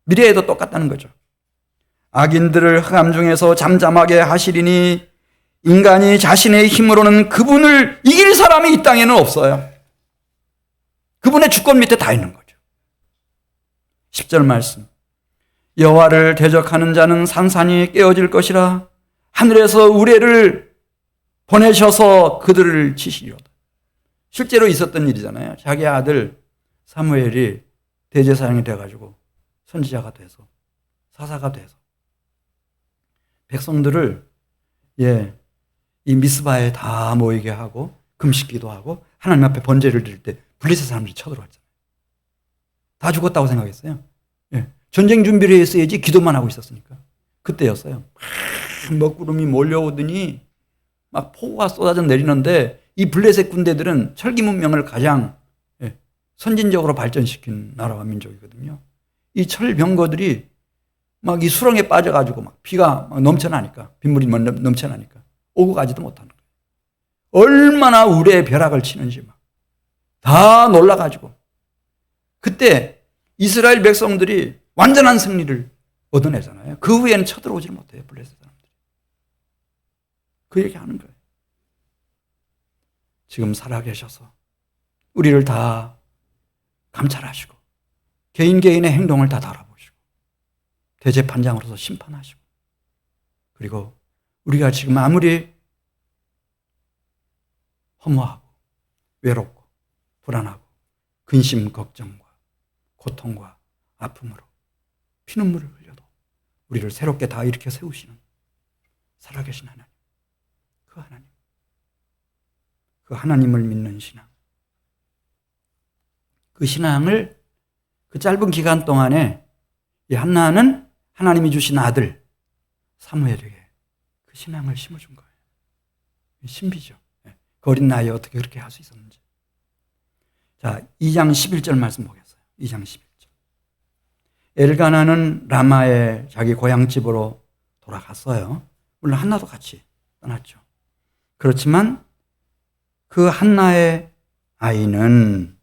미래에도 똑같다는 거죠. 악인들을 흑암 중에서 잠잠하게 하시리니 인간이 자신의 힘으로는 그분을 이길 사람이 이 땅에는 없어요. 그분의 주권 밑에 다 있는 거죠. 10절 말씀. 여호와를 대적하는 자는 산산이 깨어질 것이라 하늘에서 우레를 보내셔서 그들을 치시리로다. 실제로 있었던 일이잖아요. 자기 아들 사무엘이 대제사장이 돼가지고 선지자가 돼서 사사가 돼서 백성들을 이 미스바에 다 모이게 하고 금식기도 하고 하나님 앞에 번제를 드릴 때 블레셋 사람들이 쳐들어왔잖아요. 다 죽었다고 생각했어요. 전쟁 준비를 했어야지 기도만 하고 있었으니까. 그때였어요. 먹구름이 몰려오더니 막 폭우가 쏟아져 내리는데 이 블레셋 군대들은 철기 문명을 가장 선진적으로 발전시킨 나라와 민족이거든요. 이 철병거들이 막 이 수렁에 빠져가지고 막 비가 막 넘쳐나니까 빗물이 넘쳐나니까 오고 가지도 못하는 거예요. 얼마나 우레의 벼락을 치는지 막 다 놀라가지고 그때 이스라엘 백성들이 완전한 승리를 얻어내잖아요. 그 후에는 쳐들어오지 못해요. 블레셋 사람들이. 그 얘기하는 거예요. 지금 살아계셔서 우리를 다 감찰하시고 개인 개인의 행동을 다 돌아보시고 대제판장으로서 심판하시고 그리고 우리가 지금 아무리 허무하고 외롭고 불안하고 근심 걱정과 고통과 아픔으로 피눈물을 흘려도 우리를 새롭게 다 일으켜 세우시는 살아계신 하나님. 그 하나님을 믿는 신앙. 그 신앙을 그 짧은 기간 동안에 이 한나는 하나님이 주신 아들 사무엘에게 그 신앙을 심어준 거예요. 신비죠. 그 어린 나이에 어떻게 그렇게 할 수 있었는지. 자, 2장 11절 말씀 보겠어요. 2장 11절. 엘가나는 라마의 자기 고향집으로 돌아갔어요. 물론 한나도 같이 떠났죠. 그렇지만 그 한나의 아이는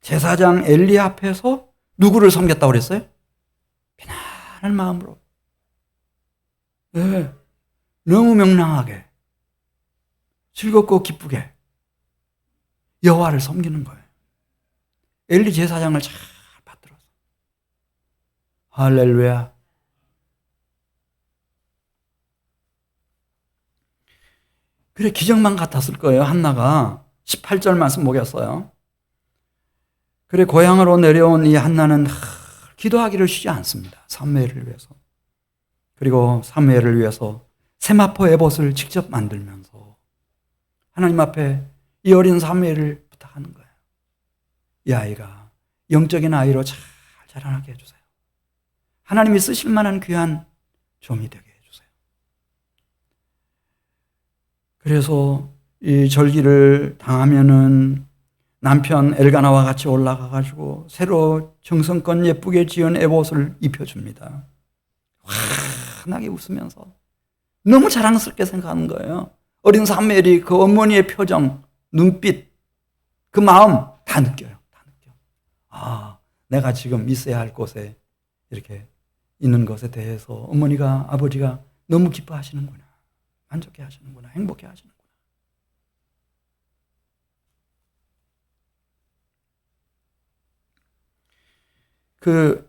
제사장 엘리 앞에서 누구를 섬겼다고 그랬어요? 편안한 마음으로. 너무 명랑하게 즐겁고 기쁘게 여호와를 섬기는 거예요. 엘리 제사장을 잘 받들어서. 할렐루야. 그래 기적만 같았을 거예요. 한나가 18절 말씀 보겠어요. 그래 고향으로 내려온 이 한나는 기도하기를 쉬지 않습니다. 사무엘을 위해서. 그리고 사무엘을 위해서 세마포 에봇을 직접 만들면서 하나님 앞에 이 어린 사무엘을 부탁하는 거예요. 이 아이가 영적인 아이로 잘 자라나게 해주세요. 하나님이 쓰실 만한 귀한 종이 되게 해주세요. 그래서 이 절기를 당하면은 남편 엘가나와 같이 올라가가지고 새로 정성껏 예쁘게 지은 에봇을 입혀줍니다. 환하게 웃으면서 너무 자랑스럽게 생각하는 거예요. 어린 사무엘이 그 어머니의 표정, 눈빛, 그 마음 다 느껴요. 다 느껴. 아, 내가 지금 있어야 할 곳에 이렇게 있는 것에 대해서 어머니가, 아버지가 너무 기뻐하시는구나. 만족해 하시는구나. 행복해 하시는구나. 그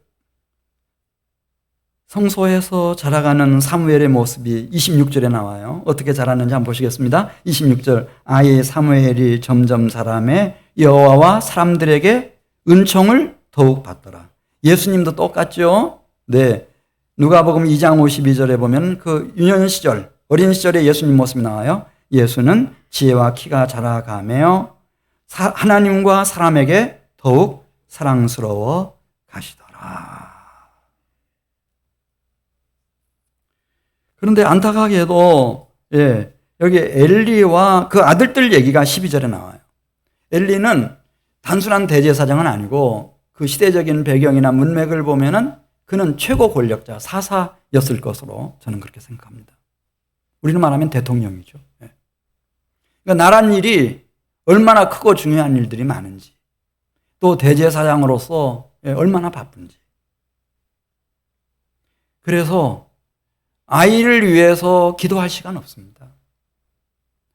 성소에서 자라가는 사무엘의 모습이 26절에 나와요. 어떻게 자랐는지 한번 보시겠습니다. 26절, 아이 사무엘이 점점 자라매 여호와와 사람들에게 은총을 더욱 받더라. 예수님도 똑같죠? 네. 누가복음 2장 52절에 보면 그 유년 시절, 어린 시절에 예수님 모습이 나와요. 예수는 지혜와 키가 자라가며 하나님과 사람에게 더욱 사랑스러워 가시더라. 그런데 안타깝게도 여기 엘리와 그 아들들 얘기가 12절에 나와요. 엘리는 단순한 대제사장은 아니고 그 시대적인 배경이나 문맥을 보면은 그는 최고 권력자, 사사였을 것으로 저는 그렇게 생각합니다. 우리는 말하면 대통령이죠. 그러니까 나란 일이 얼마나 크고 중요한 일들이 많은지, 또 대제사장으로서 얼마나 바쁜지. 그래서 아이를 위해서 기도할 시간 없습니다.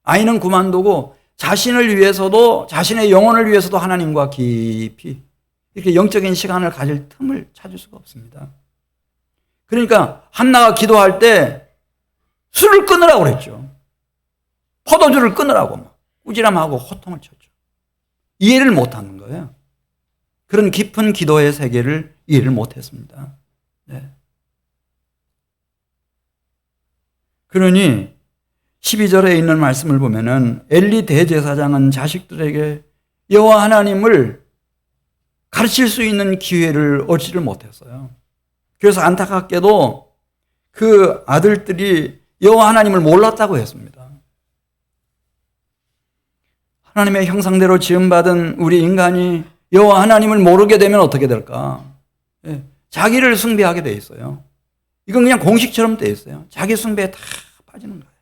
아이는 그만두고 자신을 위해서도, 자신의 영혼을 위해서도 하나님과 깊이 이렇게 영적인 시간을 가질 틈을 찾을 수가 없습니다. 그러니까 한나가 기도할 때 술을 끊으라고 그랬죠. 포도주를 끊으라고 막 꾸지람하고 호통을 쳤죠. 이해를 못하는 거예요. 그런 깊은 기도의 세계를 이해를 못했습니다. 네. 그러니 12절에 있는 말씀을 보면은 엘리 대제사장은 자식들에게 여호와 하나님을 가르칠 수 있는 기회를 얻지를 못했어요. 그래서 안타깝게도 그 아들들이 여호와 하나님을 몰랐다고 했습니다. 하나님의 형상대로 지음받은 우리 인간이 여호와 하나님을 모르게 되면 어떻게 될까? 자기를 숭배하게 돼 있어요. 이건 그냥 공식처럼 돼 있어요. 자기 숭배에 다 빠지는 거예요.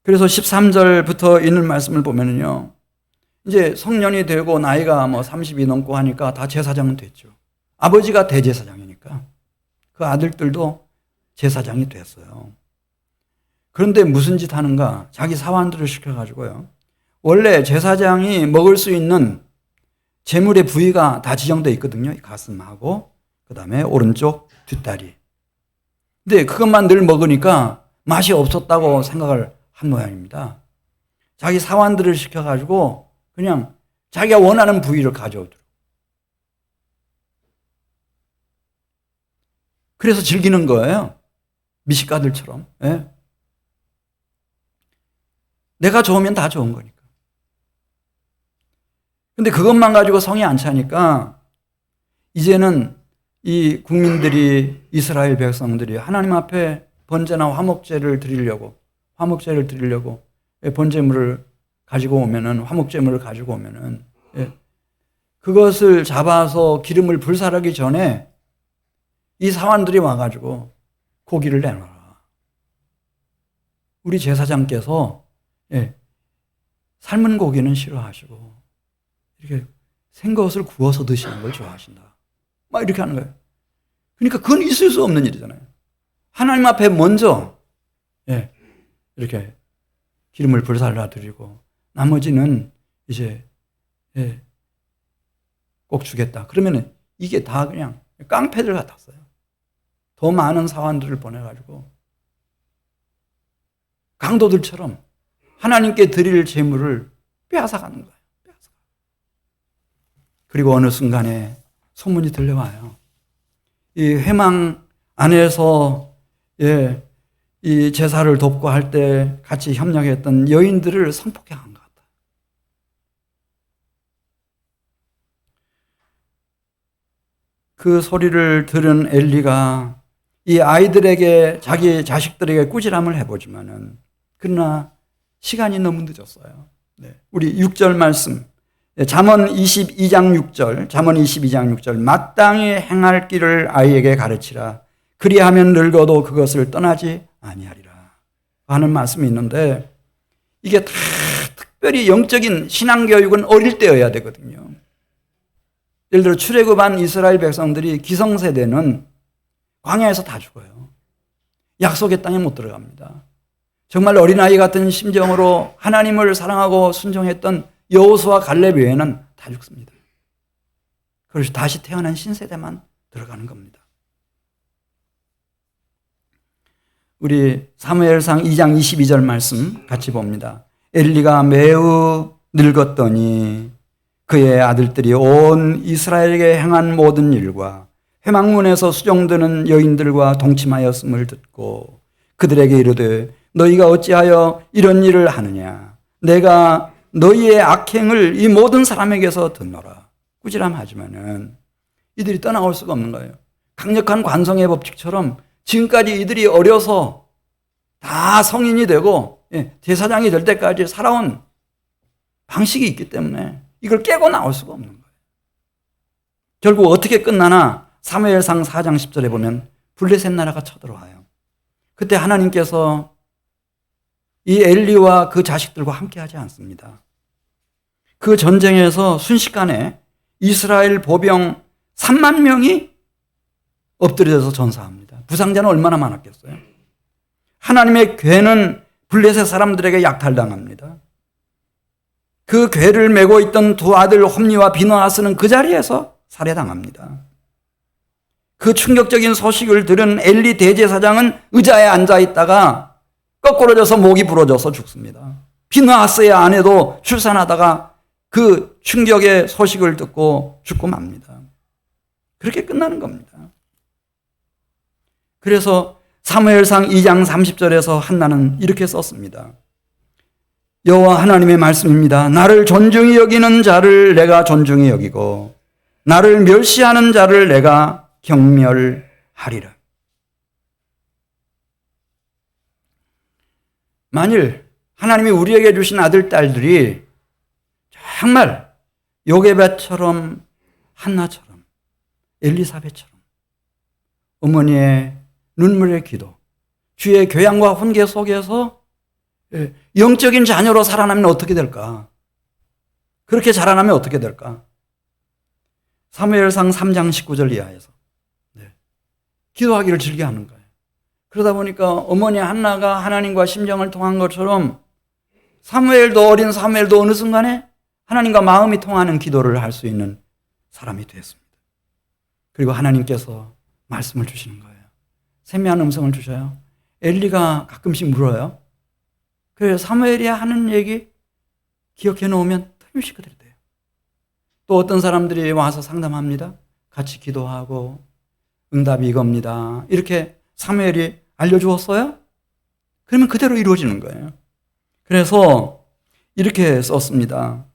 그래서 13절부터 있는 말씀을 보면요, 이제 성년이 되고 나이가 뭐 30이 넘고 하니까 다 제사장은 됐죠. 아버지가 대제사장이니까 그 아들들도 제사장이 됐어요. 그런데 무슨 짓 하는가? 자기 사환들을 시켜가지고요, 원래 제사장이 먹을 수 있는 제물의 부위가 다 지정되어 있거든요. 가슴하고 그 다음에 오른쪽 뒷다리. 근데 그것만 늘 먹으니까 맛이 없었다고 생각을 한 모양입니다. 자기 사환들을 시켜가지고 그냥 자기가 원하는 부위를 가져오도록. 그래서 즐기는 거예요. 미식가들처럼. 예. 내가 좋으면 다 좋은 거니까. 근데 그것만 가지고 성이 안 차니까 이제는 이 국민들이, 이스라엘 백성들이 하나님 앞에 번제나 화목제를 드리려고 번제물을 가지고 오면은, 화목제물을 가지고 오면은, 그것을 잡아서 기름을 불살하기 전에 이 사환들이 와가지고 고기를 내놔라. 우리 제사장께서 삶은 고기는 싫어하시고 이렇게 생것을 구워서 드시는 걸 좋아하신다. 막 이렇게 하는 거예요. 그러니까 그건 있을 수 없는 일이잖아요. 하나님 앞에 먼저 이렇게 기름을 불살라 드리고 나머지는 이제 꼭 주겠다. 그러면 이게 다 그냥 깡패들 같았어요. 더 많은 사환들을 보내가지고 강도들처럼 하나님께 드릴 제물을 빼앗아가는 거예요. 그리고 어느 순간에 소문이 들려와요. 이 회망 안에서 이 제사를 돕고 할 때 같이 협력했던 여인들을 성폭행한 것 같아요. 그 소리를 들은 엘리가 이 아이들에게, 자기 자식들에게 꾸지람을 해보지만은, 그러나 시간이 너무 늦었어요. 우리 6절 말씀, 잠언 22장 6절, 잠언 22장 6절, 마땅히 행할 길을 아이에게 가르치라. 그리하면 늙어도 그것을 떠나지 아니하리라 하는 말씀이 있는데, 이게 다 특별히 영적인 신앙교육은 어릴 때여야 되거든요. 예를 들어 출애굽한 이스라엘 백성들이 기성세대는 광야에서 다 죽어요. 약속의 땅에 못 들어갑니다. 정말 어린아이 같은 심정으로 하나님을 사랑하고 순종했던 여호수아 갈렙 외에는 다 죽습니다. 그래서 다시 태어난 신세대만 들어가는 겁니다. 우리 사무엘상 2장 22절 말씀 같이 봅니다. 엘리가 매우 늙었더니 그의 아들들이 온 이스라엘에게 행한 모든 일과 회막문에서 수종드는 여인들과 동침하였음을 듣고 그들에게 이르되 너희가 어찌하여 이런 일을 하느냐. 내가 너희의 악행을 이 모든 사람에게서 듣노라. 꾸지람하지만은 이들이 떠나올 수가 없는 거예요. 강력한 관성의 법칙처럼 지금까지 이들이 어려서 다 성인이 되고 제사장이 될 때까지 살아온 방식이 있기 때문에 이걸 깨고 나올 수가 없는 거예요. 결국 어떻게 끝나나 사무엘상 4장 10절에 보면 블레셋 나라가 쳐들어와요. 그때 하나님께서 이 엘리와 그 자식들과 함께 하지 않습니다. 그 전쟁에서 순식간에 이스라엘 보병 3만 명이 엎드려져서 전사합니다. 부상자는 얼마나 많았겠어요? 하나님의 괴는 블레셋 사람들에게 약탈당합니다. 그 괴를 메고 있던 두 아들 홈니와 비느하스는 그 자리에서 살해당합니다. 그 충격적인 소식을 들은 엘리 대제사장은 의자에 앉아 있다가 거꾸러져서 목이 부러져서 죽습니다. 비느하스의 아내도 출산하다가 그 충격의 소식을 듣고 죽고 맙니다. 그렇게 끝나는 겁니다. 그래서 사무엘상 2장 30절에서 한나는 이렇게 썼습니다. 여호와 하나님의 말씀입니다. 나를 존중히 여기는 자를 내가 존중히 여기고 나를 멸시하는 자를 내가 경멸하리라. 만일 하나님이 우리에게 주신 아들, 딸들이 정말 요게벳처럼, 한나처럼, 엘리사벳처럼 어머니의 눈물의 기도, 주의 교양과 훈계 속에서 영적인 자녀로 살아나면 어떻게 될까? 그렇게 자라나면 어떻게 될까? 사무엘상 3장 19절 이하에서 기도하기를 즐겨하는 거예요. 그러다 보니까 어머니 한나가 하나님과 심정을 통한 것처럼 사무엘도, 어린 사무엘도 어느 순간에 하나님과 마음이 통하는 기도를 할 수 있는 사람이 되었습니다. 그리고 하나님께서 말씀을 주시는 거예요. 세미한 음성을 주셔요. 엘리가 가끔씩 물어요. 그래서 사무엘이 하는 얘기 기억해 놓으면 틀림없이 그대로 돼요. 또 어떤 사람들이 와서 상담합니다. 같이 기도하고 응답이 이겁니다. 이렇게 사무엘이 알려주었어요? 그러면 그대로 이루어지는 거예요. 그래서 이렇게 썼습니다.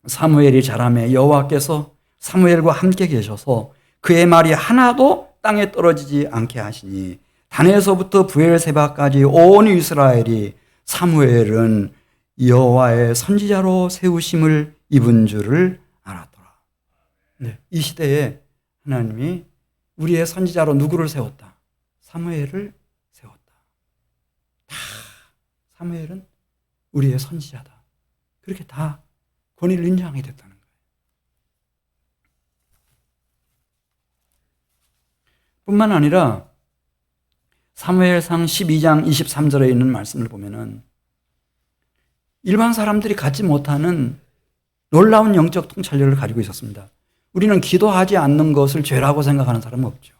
사무엘이 자라매 여호와께서 사무엘과 함께 계셔서 그의 말이 하나도 땅에 떨어지지 않게 하시니 단에서부터 브엘세바까지 온 이스라엘이 사무엘은 여호와의 선지자로 세우심을 입은 줄을 알았더라. 이 시대에 하나님이 우리의 선지자로 누구를 세웠다? 사무엘을 세웠다. 다 사무엘은 우리의 선지자다. 그렇게 다 권위를 인정하게 됐다는 거예요. 뿐만 아니라 사무엘상 12장 23절에 있는 말씀을 보면은 일반 사람들이 갖지 못하는 놀라운 영적 통찰력을 가지고 있었습니다. 우리는 기도하지 않는 것을 죄라고 생각하는 사람은 없죠.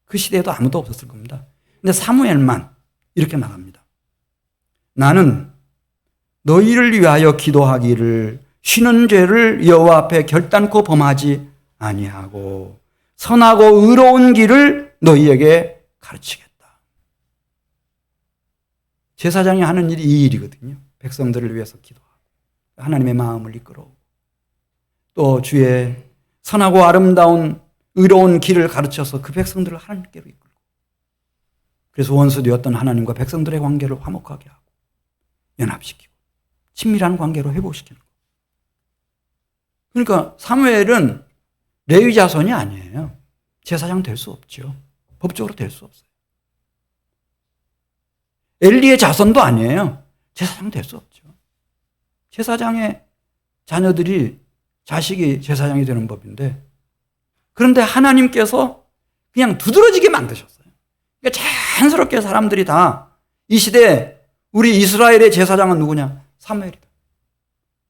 그 시대에도 아무도 없었을 겁니다. 근데 사무엘만 이렇게 말합니다. 나는 너희를 위하여 기도하기를 쉬는 죄를 여호와 앞에 결단코 범하지 아니하고 선하고 의로운 길을 너희에게 가르치겠다. 제사장이 하는 일이 이 일이거든요. 백성들을 위해서 기도하고 하나님의 마음을 이끌어오고 또 주의 선하고 아름다운 의로운 길을 가르쳐서 그 백성들을 하나님께로 이끌고 그래서 원수되었던 하나님과 백성들의 관계를 화목하게 하고 연합시키고 친밀한 관계로 회복시키는 거예요. 그러니까 사무엘은 레위 자손이 아니에요. 제사장 될 수 없죠. 법적으로 될 수 없어요. 엘리의 자손도 아니에요. 제사장 될 수 없죠. 제사장의 자녀들이 자식이 제사장이 되는 법인데 그런데 하나님께서 그냥 두드러지게 만드셨어요. 그러니까 자연스럽게 사람들이 다 이 시대에 우리 이스라엘의 제사장은 누구냐? 사무엘이다.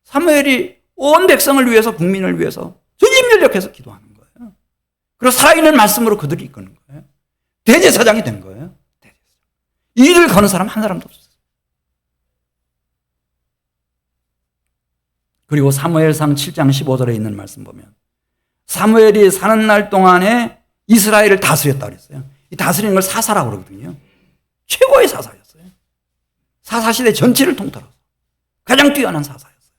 사무엘이 온 백성을 위해서 국민을 위해서 전심전력해서 기도하는 거예요. 그리고 살아있는 말씀으로 그들이 이끄는 거예요. 대제사장이 된 거예요. 대제사장. 이 일을 거는 사람 한 사람도 없었어요. 그리고 사무엘상 7장 15절에 있는 말씀 보면 사무엘이 사는 날 동안에 이스라엘을 다스렸다고 그랬어요. 이 다스리는 걸 사사라고 그러거든요. 최고의 사사였어요. 사사시대 전체를 통틀어서 가장 뛰어난 사사였어요.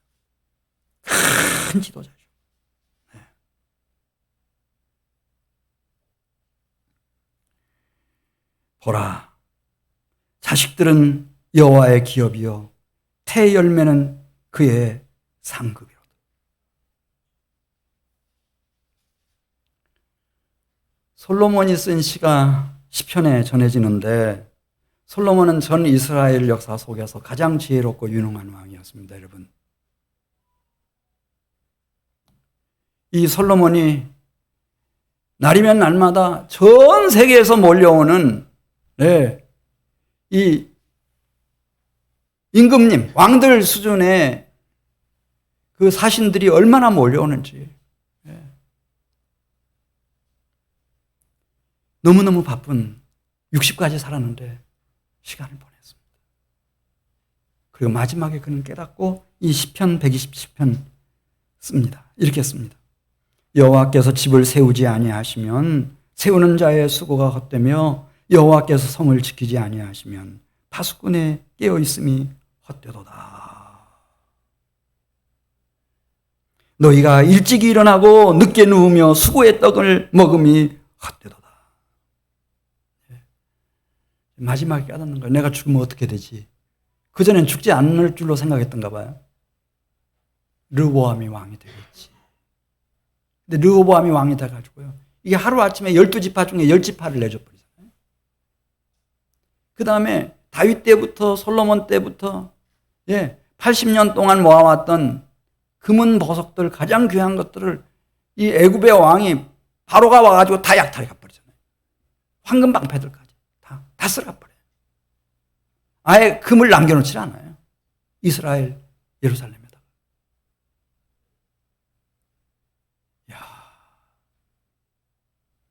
큰 지도자죠. 네. 보라, 자식들은 여호와의 기업이요 태 열매는 그의 상급이로다. 솔로몬이 쓴 시가 시편에 전해지는데 솔로몬은 전 이스라엘 역사 속에서 가장 지혜롭고 유능한 왕이었습니다. 여러분, 이 솔로몬이 날이면 날마다 전 세계에서 몰려오는 이 임금님, 왕들 수준의 그 사신들이 얼마나 몰려오는지 너무너무 바쁜 60까지 살았는데 시간을 보냈습니다. 그리고 마지막에 그는 깨닫고 이 시편 120편 씁니다. 이렇게 씁니다. 여호와께서 집을 세우지 아니하시면 세우는 자의 수고가 헛되며 여호와께서 성을 지키지 아니하시면 파수꾼의 깨어있음이 헛되도다. 너희가 일찍 일어나고 늦게 누우며 수고의 떡을 먹음이 헛되도다. 마지막에 깨닫는 거예요. 내가 죽으면 어떻게 되지? 그전엔 죽지 않을 줄로 생각했던가 봐요. 르호보암이 왕이 되겠지. 근데 르호보암이 왕이 돼가지고요. 이게 하루아침에 12지파 중에 10지파를 내줘버리잖아요. 그 다음에 다윗 때부터 솔로몬 때부터 80년 동안 모아왔던 금은 보석들 가장 귀한 것들을 이 애굽의 왕이 바로가 와가지고 다 약탈해 가버리잖아요. 황금 방패들까지 다 쓸어가버려요. 아예 금을 남겨놓지 않아요. 이스라엘 예루살렘에다가. 야,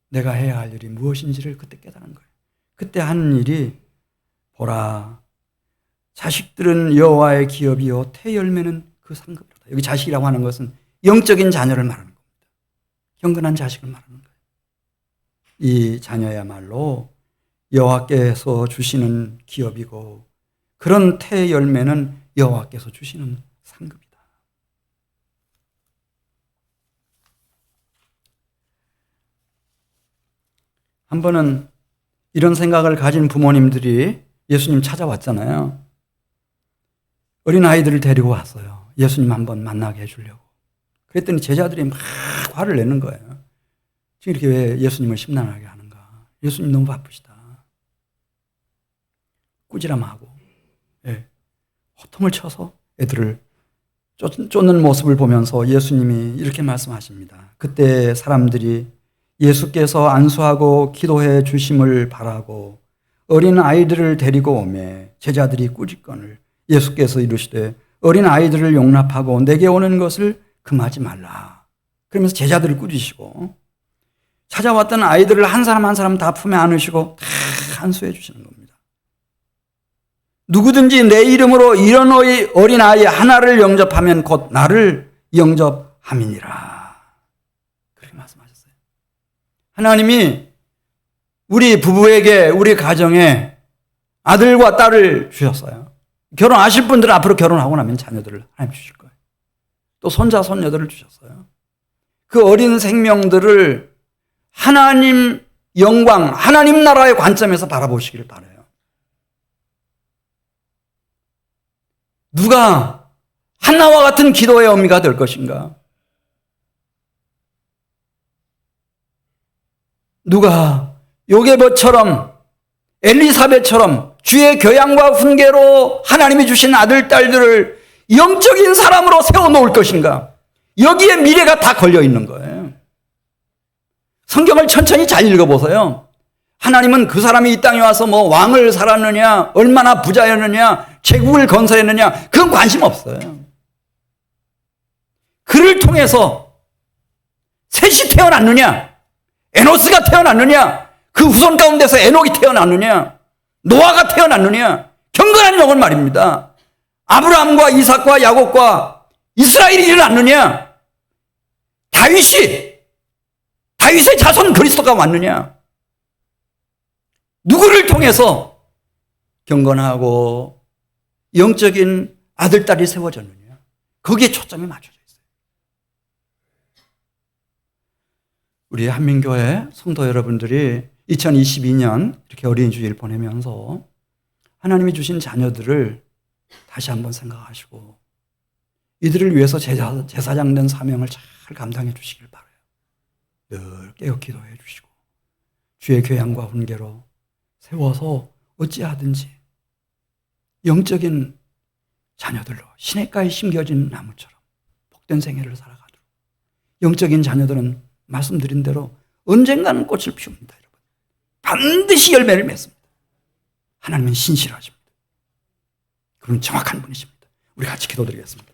내가 해야 할 일이 무엇인지를 그때 깨달은 거예요. 그때 하는 일이 보라, 자식들은 여호와의 기업이요 태 열매는 그 상급이로다. 여기 자식이라고 하는 것은 영적인 자녀를 말하는 겁니다. 경건한 자식을 말하는 거예요. 이 자녀야말로 여호와께서 주시는 기업이고 그런 태 열매는 여호와께서 주시는 상급이다. 한 번은 이런 생각을 가진 부모님들이 예수님 찾아왔잖아요. 어린아이들을 데리고 왔어요. 예수님 한번 만나게 해주려고. 그랬더니 제자들이 막 화를 내는 거예요. 지금 이렇게 왜 예수님을 심란하게 하는가. 예수님 너무 바쁘시다. 꾸지람하고 호통을 쳐서 애들을 쫓는 모습을 보면서 예수님이 이렇게 말씀하십니다. 그때 사람들이 예수께서 안수하고 기도해 주심을 바라고 어린 아이들을 데리고 오매 제자들이 꾸짖거늘 예수께서 이르시되 어린 아이들을 용납하고 내게 오는 것을 금하지 말라. 그러면서 제자들을 꾸짖으시고 찾아왔던 아이들을 한 사람 한 사람 다 품에 안으시고 다 안수해 주시는 겁니다. 누구든지 내 이름으로 이런 어린 아이 하나를 영접하면 곧 나를 영접함이니라. 그렇게 말씀하셨어요. 하나님이 우리 부부에게, 우리 가정에 아들과 딸을 주셨어요. 결혼하실 분들은 앞으로 결혼하고 나면 자녀들을 하나님 주실 거예요. 또 손자, 손녀들을 주셨어요. 그 어린 생명들을 하나님 영광, 하나님 나라의 관점에서 바라보시길 바라요. 누가 한나와 같은 기도의 어미가 될 것인가? 누가 요게벳처럼 엘리사벳처럼 주의 교양과 훈계로 하나님이 주신 아들, 딸들을 영적인 사람으로 세워놓을 것인가? 여기에 미래가 다 걸려있는 거예요. 성경을 천천히 잘 읽어보세요. 하나님은 그 사람이 이 땅에 와서 뭐 왕을 살았느냐, 얼마나 부자였느냐, 제국을 건설했느냐, 그건 관심 없어요. 그를 통해서 셋이 태어났느냐, 에노스가 태어났느냐, 그 후손 가운데서 에녹이 태어났느냐, 노아가 태어났느냐, 경건한 영혼 말입니다. 아브라함과 이삭과 야곱과 이스라엘이 일어났느냐, 다윗의 자손 그리스도가 왔느냐, 누구를 통해서 경건하고 영적인 아들, 딸이 세워졌느냐, 거기에 초점이 맞춰져 있어요. 우리 한민교회 성도 여러분들이 2022년 이렇게 어린이 주일 보내면서 하나님이 주신 자녀들을 다시 한번 생각하시고 이들을 위해서 제사장 된 사명을 잘 감당해 주시길 바라요. 늘 깨어 기도해 주시고 주의 교양과 훈계로 세워서 어찌하든지 영적인 자녀들로 시냇가에 심겨진 나무처럼 복된 생애를 살아가도록. 영적인 자녀들은 말씀드린 대로 언젠가는 꽃을 피웁니다. 여러분, 반드시 열매를 맺습니다. 하나님은 신실하십니다. 그분 정확한 분이십니다. 우리 같이 기도드리겠습니다.